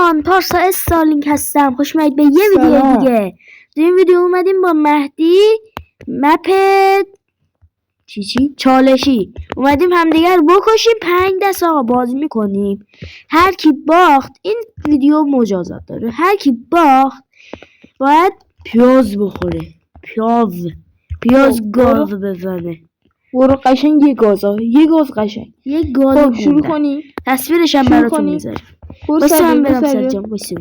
دوستان پارسا استارلینگ هستم. خوش اومدید به یه ویدیو دیگه. در این ویدیو اومدیم با مهدی مپ چالشی اومدیم همدیگر بکشیم. 5 دست آقا بازی میکنیم. هر کی باخت، این ویدیو مجازات داره، هر کی باخت باید پیاز بخوره. پیاز گاز بزنه. برو قشنگ یه گاز قشنگ یه گاز شروع کنی. تصویرش هم براتون میذارم. واسه هم برم سرجام. وایسا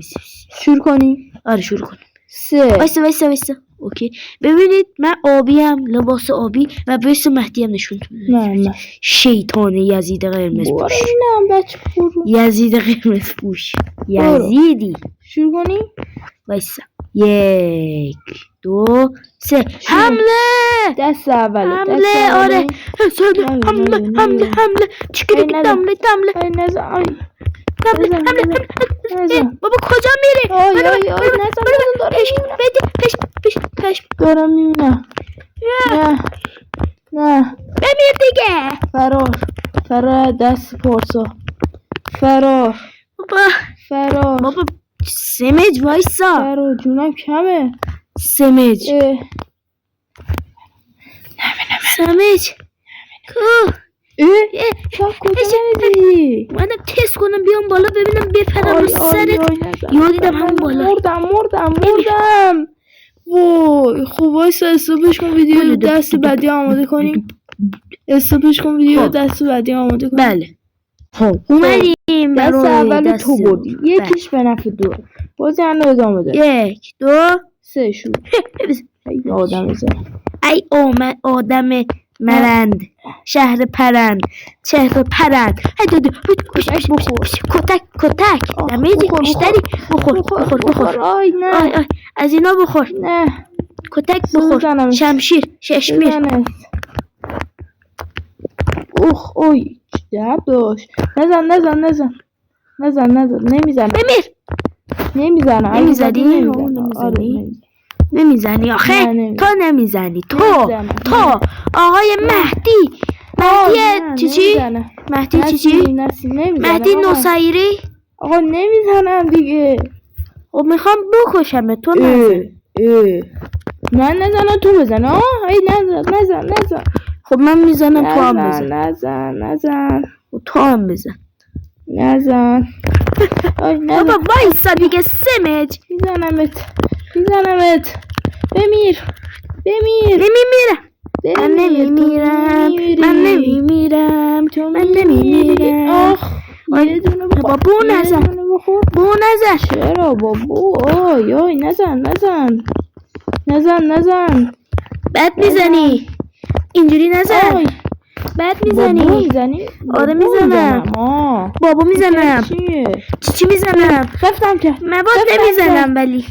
شروع کنی. آره شروع کنیم. 3 وایسا اوکی. ببینید من آبی هم، لباس آبی و بیس مهدی هم نشون نه شیطان یزید قرمز پوش. نه بچه برو. یزید قرمز پوش. یزیدی. شروع کنی. وایسا 1 2 3 حمله. دست اول حمله. آره حمله چیکار حمله بابا کجا میری؟ پش دارم میبینم. نه بمیر دیگه. فرار دست پارسا. فرار بابا سمج وایسا. فرار جونم کمه. سمج سمج کجا نمیدی؟ اومدم تست کنم بیام بالا ببینم بپرم رو سرت. یادیدم همون بالا. مردم. وای خب وایسا استوپش کن ویدیو دست بعدی آماده کنیم. بله خب اومدیم. دست اول تو بردی. یکیش به نفع دو. بازی هنو ادامه ده. 1 2 3 شروع. آدم بزن. ای آدم مرند، شهر پرند، چهر پرند. کتک دمیجی بیشتری. بخور. آی نه از اینا بخور. نه کتک بخور. شمشیر ششمیر. اوی درد داشت. نزن نمیزنی آخه. تو نمیزنی. تو آقای مهدی چی؟ مهدی نوسایری. آقا نمیزنم دیگه. خب میخوام بکشم تو. من نزنم تو بزن. ای نزن. خب من میزنم تو هم بزن. نزن تو هم بزن. نزن. بابا وایسا دیگه سمج. میزنمت. بمیر. من نمیمیرم. آخ بابا بو نزن. چرا بابا؟ آی نزن. بد میزنی. اینجوری نزن. بد میزنی. آره میزنم. بابا میزنم. چی میزنم؟ خفتم کرد. مواد نمیزنم ولی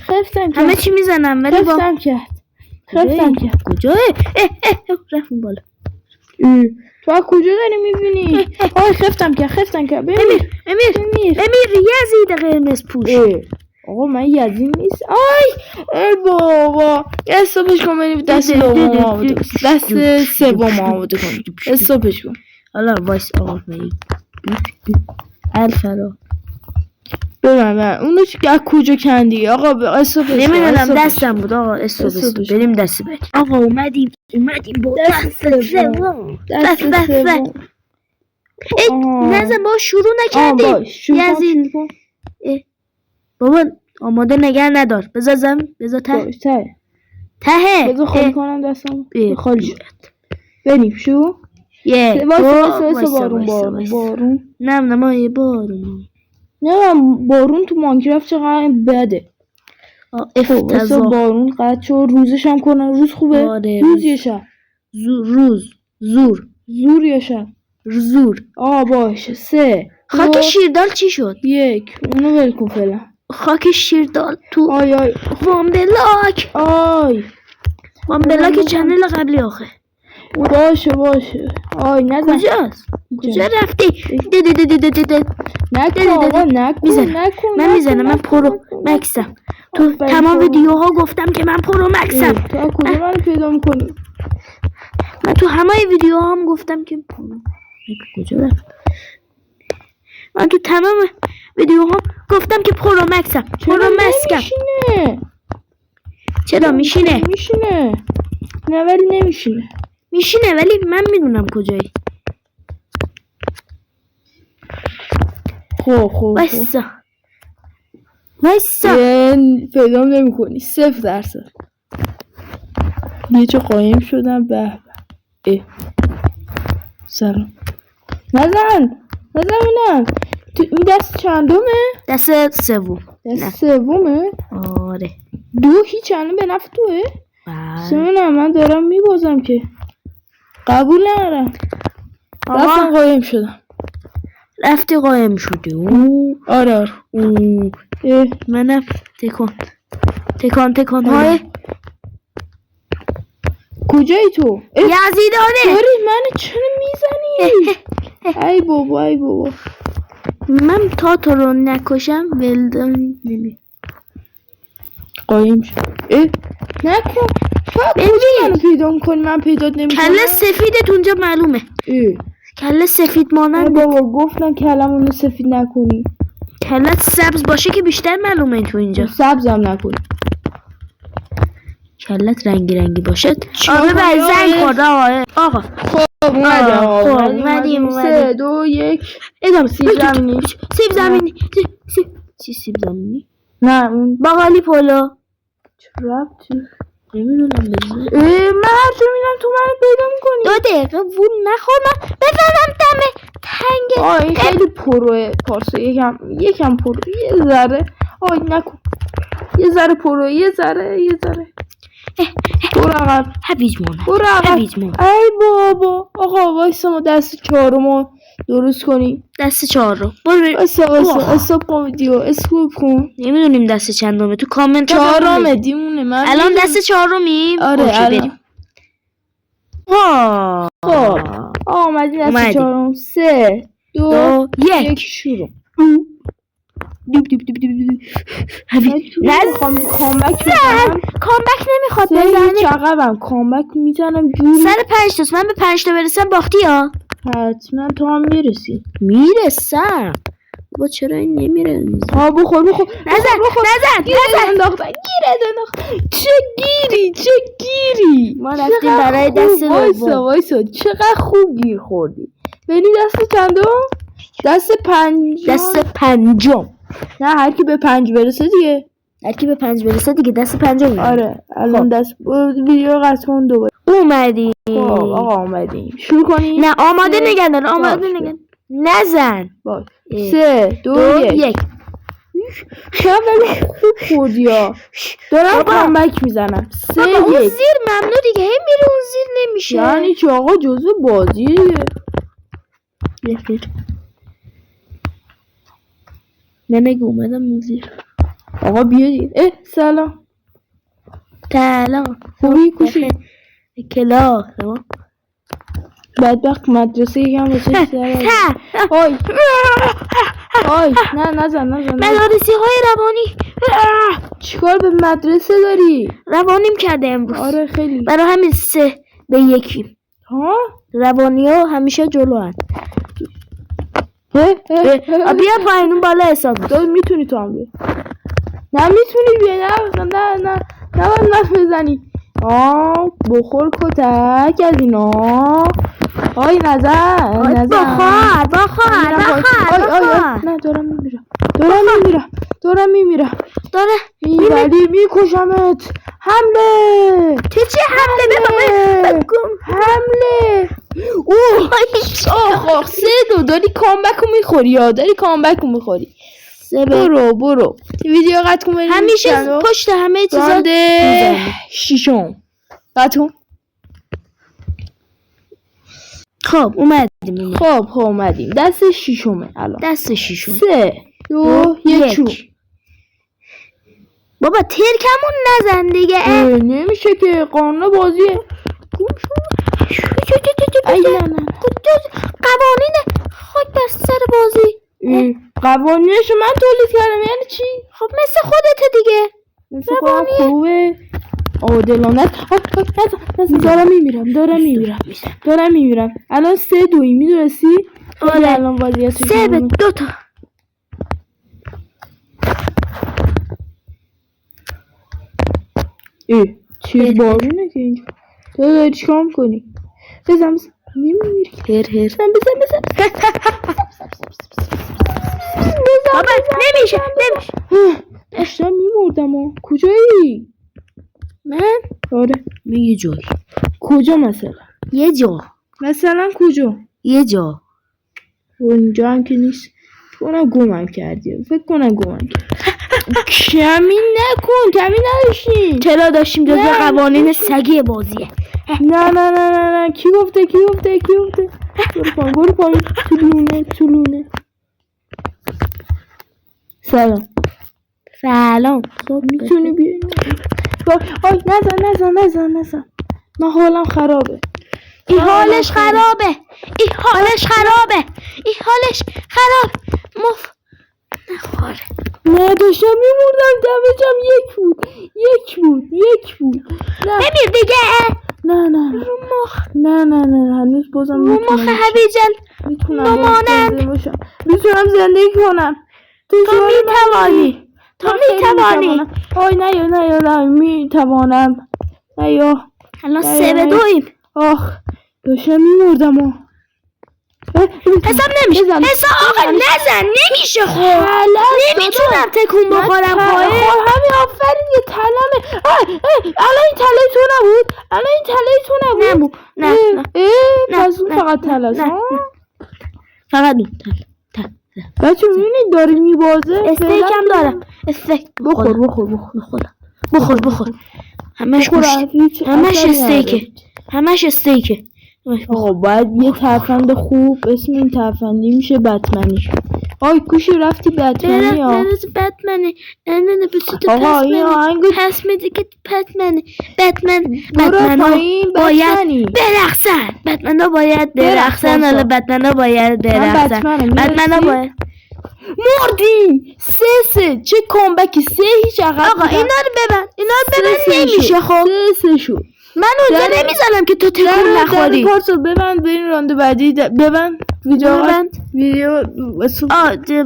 همه چی میزنم ولی خفتم کرد. کجاه؟ رفتم بالا. تو از کجا داری میبینی؟ خفتم کرد. امیر یزید قرمز پوش. آقا من یزید نیست. ای بابا استوپش کن. بریم دست سوم آماده کنیم. استوپش کن. حالا وایس آقا الفرا ببین اونو چی از کجا کندی آقا؟ استوپش نمیدونم دستم بود آقا. استوپش بریم دست بعدی. آقا اومدیم با دست سوم. نزن با شروع نکردیم. یزید بابا آماده نگه ندار. بذار ته بذار خالی کنم دستم. خالی شد. بریم شو. بارون. نه ما یه بارون. نه بارون تو ماینکرافت چقدر بده. افتضاح. بارون قطع شد. روزش هم کنن. روز خوبه. روز یا شب؟ زور یا شب؟ زور. باشه. 3 خاک شیردال چی شد؟ 1 اونو ول کن فعلا. خاک شیردال تو وامبلاک. وامبلاک چنل قبلی آخه. باشه. نزن. کجا رفتی؟ نکن. من میزنم. من پرو مکسم. تو تمام ویدیوها گفتم که من پرو مکسم. تو از کجا منو پیدا میکنی؟ من تو همه ویدیوها هم گفتم که پرو. کجا رفت؟ من تو تمام ویدیوها گفتم که پرو مکسم. پرو مکسم. نمیشینه. چرا میشینه؟ میشینه. نه ولی نمیشینه. میشینه ولی من میدونم کجایی. خب وایسا پیدا نمی کنی 0%. یه چه قایم شدم. به سلام. نزن منم. تو این دست چندمه؟ دست سوم. دست سومه؟ آره 2 هیچ الان به نفع توه؟ بله. سمنم من دارم میبازم که قبول ندارم. رفتم قایم شدم. رفتی قایم شدی. آره منم تکان های کجایی تو؟ یزیدانه داری منو چرا میزنی؟ ای بابا من تا تو رو نکشم ولدن نمی قایم شد. نکن منو پیدا میکنی من پیدا نمیکنم. کله سفیدت اونجا معلومه. کله سفید مانند. بابا گفتن کلمونو سفید نکنی. کله سبز باشه که بیشتر معلومه تو اینجا. سبزم نکنی. کلت رنگی باشه. آره به زنگ خورده آقا. خب اومدیم 3 2 1 ادامه. سیب زمینی. سیب زمینی نه اون باقالی پلو. چرا نمیدونم بزنم. من هر جور میرم تو منو پیدا میکنی. 2 دقیقه وون نخور من بزنم دم تنگ. این خیلی پروه پارسا. یکم پرو یه ذره. نکن یه ذره پرو یه ذره برو عقب. هویج مونه. ای بابا آقا وایسا ما دست 4 درست کنیم. دست 4 رو برو. وایسا استاپ کن ویدیو. اسکوپ کن. نمیدونیم دست چندمه تو کامنت 4 دیمونه. من الان دست 4 رو میم. آره بریم. خب اومدیم دست 4. 3 2 1 شروع. نمیخوام کامبک نمیخواد بزنه. چقدرم کامبک میزنم جوری. سر 5 تا من به 5 تا برسم باختی یا حتما تو هم میرسم. با چرا این نمیره؟ بخور نزن چه گیری ما رفتیم برای دست دوم. وایسا چقدر خوب گیر خوردی. ببین دست چندم؟ دست پنجم. نه هر کی به 5 برسه دیگه دست 5 آره الان دست ویدیو قطع کن دوباره. اومدیم. آقا اومدیم. شروع کنیم. نه آماده نگن. نزن. باش 3 2 1 شب ولی خوب خوردی ها. دارم کامبک میزنم. 3 1 اون زیر ممنوع دیگه. هم میره اون زیر نمیشه. یعنی چه آقا جزء بازیه دیگه. نمیگه اومدم اون زیر. آقا بیا دیگه. سلام خوبی کوشی کلاس بدبخت مدرسه یکم واسه سر. نه نزن مدارسی های روانی. چیکار به مدرسه داری؟ روانیم کرده امروز. آره خیلی. برای همین 3 به 1 روانی ها همیشه جلو هست. بیا پایین اون بالا حساب. تو میتونی تو هم بیا. نه میتونی بیا. نه نفت بزنی. بخور کتک از اینا. نزن بخور. نه دارم میمیرم. ولی میکشمت. حمله. چه حمله؟ آخ 3 2 داری کامبکو میخوری. برو ویدیو قطع کن. همیشه پشت همه چیزا 6 قطع کن. خب اومدیم دست 6 الان. 3 2 1 بابا ترکمون نزن دیگه. نمیشه که قانون بازیه. قوانین خاک بر سر بازی. قوانینش من تولید کردم. یعنی چی؟ خب مثل خودت دیگه. قوانین خوبه. عادلانه. دارم میمیرم. الان 3 2 میدونستی؟ آره الان وضعیت 3 به 2 تا چی بارونه که اینجا تو داری چیکار میکنی؟ بزن نمیمیری هر بزن بابا نمیشه داشتم میمردم کجایی؟ من آره یه جایی کجا مثلا؟ یه جا مثلا کجا؟ یه جا اونجا هم که نیست فکر گمم کردی کمی نکن کمی نداشتیم چرا داشتیم جزو قوانین سگی بازیه نه کی گفته برو پایین طولونه سلام خب میتونی بیایی آی نزن من حالم خرابه این حالش خرابه نخواره نه داشتم میمردم دمجم یک بود بمیر دیگه نه رو مخ هنوز بازم رو مخ حبیجان میتونم زندگی کنم تو میتوانی آی نه میتوانم الان 3-2 آخ داشتم میمردم حساب نمیشه آقا نزن نمیشه خب نمیتونم تکون بخورم همین آفرین یه تلمه الان این تله تو نبود نه پس اون فقط تله است فقط اون تله بچه میبینید داره میبازه استیکم دارم استیک بخور همش استیکه آقا باید یه ترفند خوب اسم این ترفندی میشه بتمنی آی کوشی رفتی بتمنی بتمنی نه بسید آقا این آهنگو پس میده که بتمن باید برقصن بتمن باید برقصن حالا بتمن باید برقصن مردی 3 چه کامبکی 3 هیچ عقب آقا اینا رو ببند نمیشه خب 3 شد من اونجا نمیزنم که تو تکون نخوری پارسال ببند بریم راند بعدی ببند ویدیو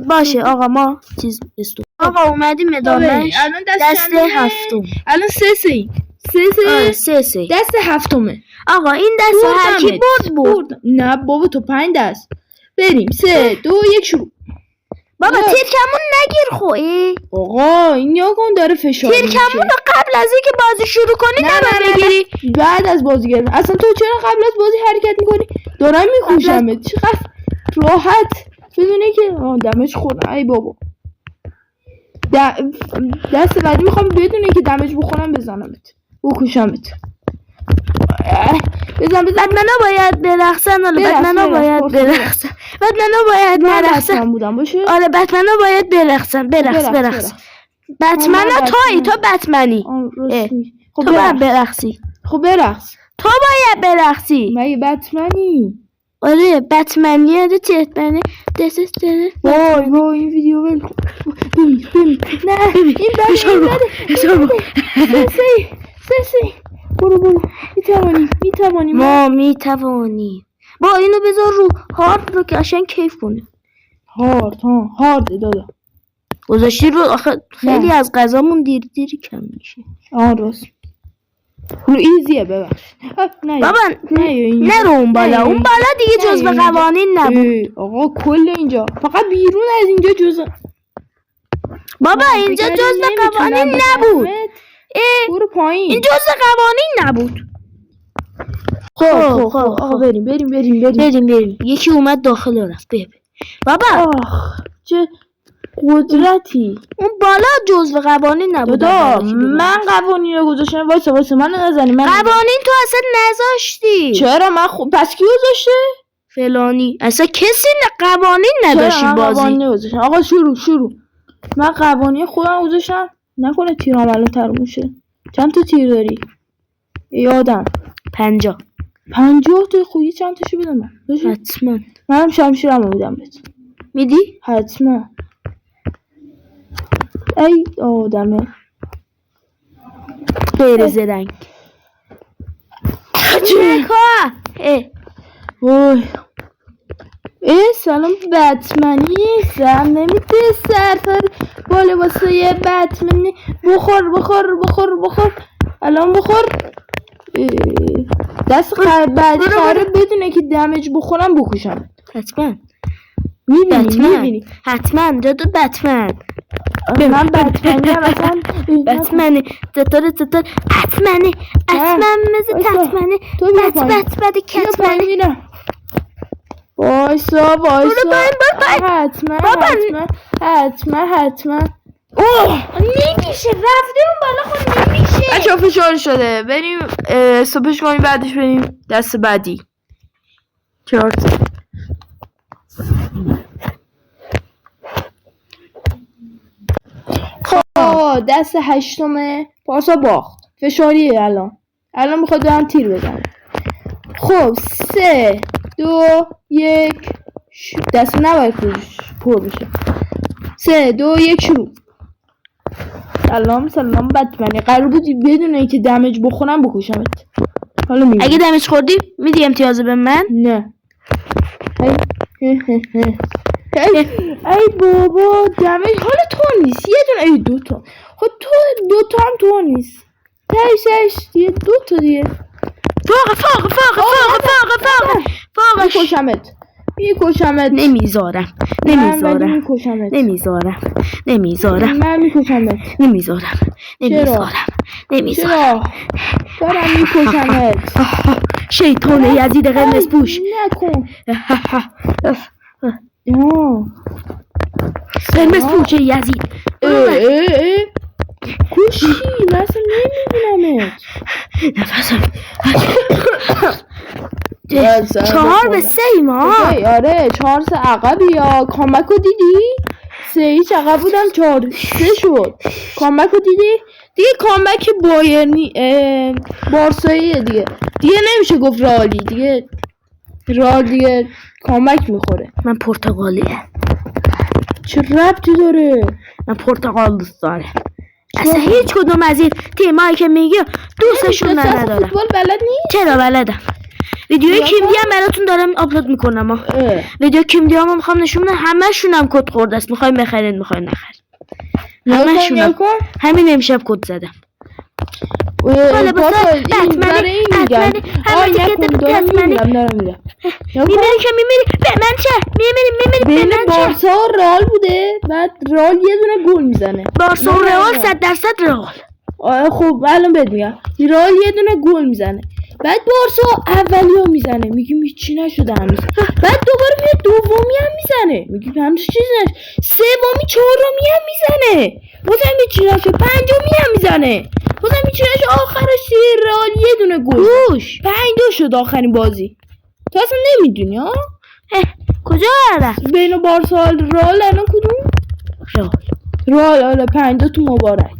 باشه آقا ما چیز آقا اومدیم ادامه دست هفتم الان 3 دست هفتمه آقا این دست هر کی برد نه بابا تو 5 دست بریم 3 2 1 شروع بابا تیرکمون نگیر خوی آقا این یاگون داره فشار تیرکمون رو قبل از اینکه بازی شروع کنی نباید بگیری بعد از بازی گرفتم اصلا تو چرا قبل از بازی حرکت میکنی دارم میکوشمت چقدر راحت بدونه که دمج خوردم ای بابا دست بعدی میخوام بدونه که دمج بخورم بزنمت بکوشمت بزن بتمنا باید برقصن بتمنا باید برقصن بودم باشه آره بتمنا باید برقصن بتمنا تویی تو بتمنی تو باید برقصی خب برقص تو باید برقصی مگه بتمنی آره بتمنی آره تیتمنی وای این ویدیو ببین نه این سه برو میتوانی ما میتوانیم با اینو بذار رو هارد رو که قشنگ کیف کنه هارد دادا گذاشتی رو آخه خیلی از غذامون دیری کم میشه راست رو ایزیه ببخش بابا نرو اون بالا دیگه جزو قوانین نبود آقا کل اینجا فقط بیرون از اینجا جزو بابا اینجا جزو قوانین نبود برو پایین این جزو قوانین نبود خب آقا بریم یکی اومد داخل و رفت ببین بابا چه قدرتی اون بالا جزو قوانین نبود من قوانین رو گذاشتم وایسا منو نزنی قوانین تو اصلا نذاشتی چرا من پس کی گذاشته فلانی اصلا کسی قوانین نداشتی بازی آقا شروع من قوانین خودم گذاشتم نکنه تیرام الان تموم شه چند تا تیر داری یادم 50 تا خویی چند تاشو بدم من حتما منم شمشیرمو میدم بهت میدی حتما ای آدمه غیر زرنگ وای سلام بتمنی سم نمیده سرفر با لباسای بتمنی بخور الان بخور. دست بعدی قراره بدونه که دمیج بخورم بکشم. حتما میبینی حتما جدو بتمن من بتمنی هم مثلا بتمنی چطور حتمنی مثل تتمنی بت کتمنی وایسا حتما نمیشه رفته اون بالا خود نمیشه. بچه فشار شده بریم صبحش کنیم بعدش بریم دست بعدی. چهارت دست هشتمه. پارسا باخت. فشاریه الان میخواد به هم تیر بزنه. خب 3 2 1 دست نباید پر بشه. 3 2 1 شروع. سلام بتمنی قرار بود بدون اینکه دمیج بخورم بکشمت. حالا میبینی اگه دمیج خوردی میدی امتیاز به من؟ نه. ای بابا دمیج حالا تو نیست. یه دونه ای دوتا. خب تو دوتا هم تو نیست. تایش دیگه دوتا دیگه. فاق میکشمت. نمیذارم چرا دارم میکشمت. شیطان یزید قرمز پوش نکن. قرمز پوش یزید کوشی مثلا نمیبینمت. نفسم 4-3 ما. آره 4-3 عقبی یا کامبکو دیدی؟ 3-0 عقب بودم 4-3 شد. کامبکو دیدی؟ دیگه کامبک بایرنی بارساییه دیگه نمیشه گفت رالی دیگه. رال دیگه کامبک میخوره. من پرتغالیه. چه ربطی داره؟ من پرتغال دوست دارم. اصلا هیچ کدوم از این تیمایی که میگی دوستشون ندارم. فوتبال بلد نیست؟ چرا بلدم. ویدیوی کیمدی هم براتون دارم آپلود میکنم. ویدیو کیمدی هم میخوام نشون بدم. همشون هم کد خورده است. میخواین بخرید میخواین نخرید. همشون همین امشب کد زدم. حالا بسا برای این میگم میمیری به من چه میمیری بین بارسا و رئال بوده. بعد رئال یه دونه گل میزنه. بارسا و رئال 100% رئال. خب الان بهت میگم رئال یه دونه گل میزنه. بعد بارسا اولیو میزنه. میگیم هیچی نشده هنوز. بعد دوباره میاد دومی هم میزنه. میگیم هنوز چیزی نشده. سومی چهارمی هم میزنه. بازم هیچی نشده. پنجمی هم میزنه. بازم هیچی نشده. آخرش رئال یه دونه گل. 5-2 شد آخرین بازی. تو اصلا نمیدونی ها؟ کجا آره؟ بین بارسا و رئال الان کدوم؟ رئال. آره 5-2 تو مبارک.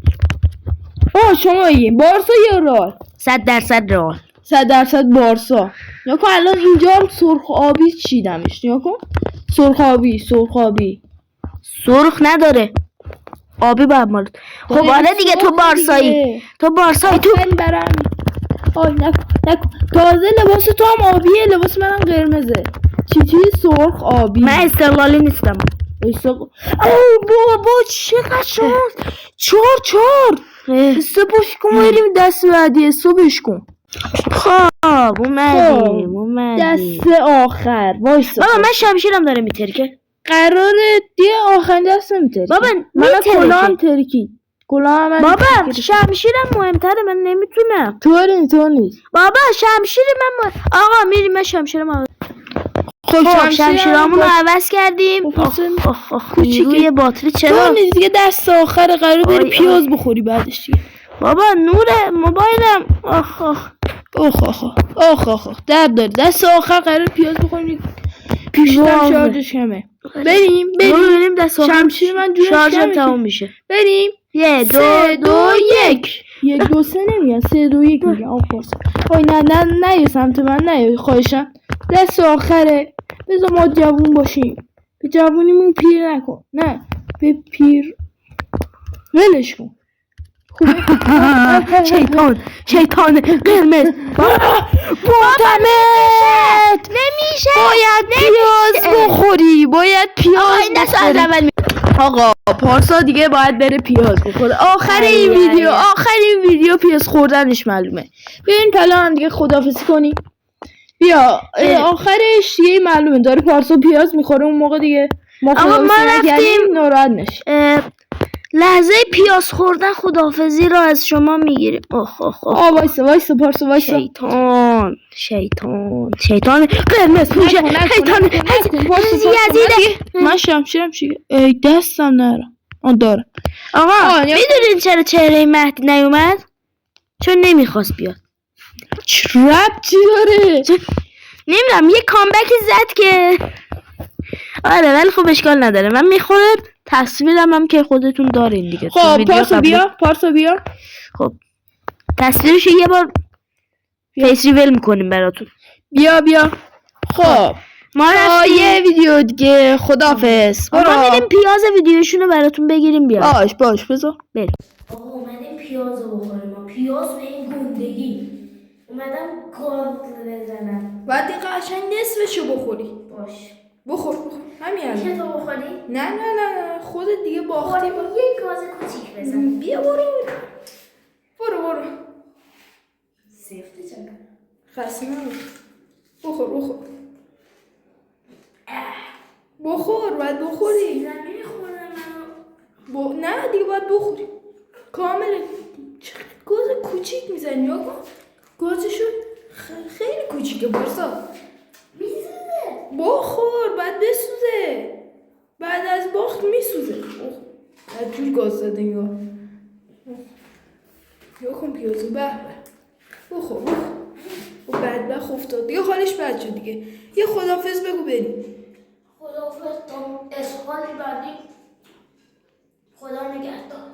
شما بگین بارسا یا رئال؟ 100% رئال. 100% بارسا. نیا کن الان اینجا هم سرخ آبی چیدمش. نیا کن سرخ آبی. سرخ نداره آبی باید مالد. خب آره دیگه تو بارسایی تو برم. نکن تازه لباس تو هم آبیه. لباس منم قرمزه. چی سرخ آبی. من استقلالی نیستم. بابا چقدر شد 4 صبحش کن بریم دست بعدی. صبحش کن. خب اومدیم دست آخر. وایسا بابا من شمشیرم داره میترکه. قراره دیگه آخرین دست میترکه. بابا من کلام ترکی. بابا شمشیرم مهمتره. من نمیتونم. تو نیست. بابا شمشیر من آقا میریم. من شمشیرم خب شمشیرامون رو عوض کردیم. کوچیکه باتری چرا؟ تو نیست دیگه دست آخر قراره بری پیاز بخوری بعدش دیگه. بابا نور موبایلم. آخ درد داره. دست آخر قراره پیاز بخوری. پیشتم شارژش کمه. بریم دست آخر. شمشیر من جونش شارژم تموم میشه. بریم 3 2 1 1 2 3 نمیگن 3 2 1 میگن. آی نه سمت من نه خواهشم. دست آخره. بذار ما جوون باشیم. به جوونیمون پیر نکن. نه به پیر ولش کن. شیطان قرمز معتمد نمیشه. باید پیاز بخوری. آقا پارسا دیگه باید بره پیاز بخوره. آخر این ویدیو پیاز خوردنش معلومه. بیاین پلان دیگه خداحافظی کنی. بیا آخرش دیگه معلومه داره پارسا پیاز میخوره. اون موقع دیگه ما رفتیم ناراحت نشی. لحظه پیاز خوردن خداحافظی رو از شما میگیریم. وایسا پارسا وایسا. شیطان قرمز پوشه. شیطان من شمشیرم چیه؟ ای دستم نره. داره. آقا میدونین چرا چهره مهدی نیومد؟ چون نمیخواست بیاد. چه ربطی داره؟ نمیدونم یه کامبکی زد که آره ولی خب اشکال نداره. من میخورم تصویرم هم که خودتون دارین دیگه. خب پارسا بیا. خب تصویرش یه بار فیس ریویل میکنیم براتون. بیا. خب ما یه ویدیو دیگه خداحافظ. ما میریم پیاز ویدیوشونو براتون بگیریم. بیا باش بذار بریم. آقا اومدیم پیاز رو بخوریم. پیاز به این گندگی اومدم گاز بزنم. باید قشنگ نصفشو بخوری. باش بخور همین الان. میشه تو بخوری؟ نه خودت دیگه باختی. یک گاز کوچیک بزن. بیا برو سفته چند خسته نباش. بخور باید بخوری. زمینی خوردم منو. نه دیگه باید بخوری کامل. چقدر گاز کوچیک میزنی یا کن گازشو خیلی کوچیکه. پارسا میسوزه. بخور باید بسوزه. بعد از باخت میسوزه. از جور گاز زده یا کن پیازو به بخور و بدبخت افتاد دیگه حالش بد شد دیگه. یه خداحافظ بگو بریم. خداحافظ تا اشغال بعدی. خدا نگهدار.